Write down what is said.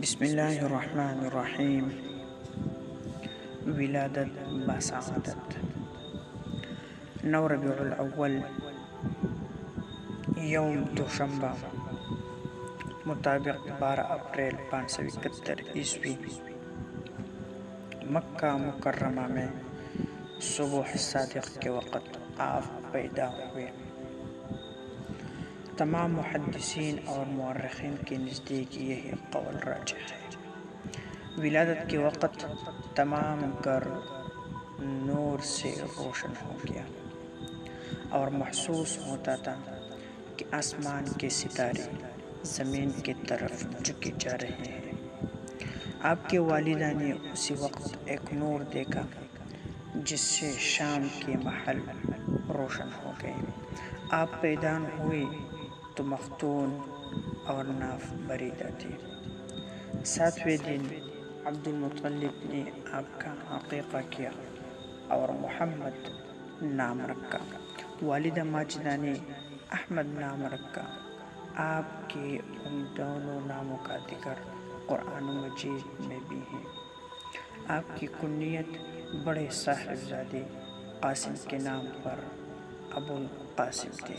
بسم اللہ الرحمن الرحیم۔ ولادت بسعادت۔ 9 ربیع الاول یوم دوشنبہ مطابق 12 اپریل 571 عیسوی، مکہ مکرمہ میں صبح صادق کے وقت آپ پیدا ہوئے۔ تمام محدثین اور مورخین کے نزدیک یہی قول راجح ہے۔ ولادت کے وقت تمام گھر نور سے روشن ہو گیا اور محسوس ہوتا تھا کہ آسمان کے ستارے زمین کی طرف جھکے جا رہے ہیں۔ آپ کی والدہ نے اسی وقت ایک نور دیکھا جس سے شام کے محل روشن ہو گئے۔ آپ پیدا ہوئے تو مختون اور ناف بریدہ تھی۔ 7ویں دن عبد المطلب نے آپ کا عقیقہ کیا اور محمد نام رکھا۔ والدہ ماجدہ نے احمد نام رکھا۔ آپ کے ان دونوں ناموں کا ذکر قرآن مجید میں بھی ہے۔ آپ کی کنیت بڑے صاحبزادے قاسم کے نام پر ابو القاسم تھے۔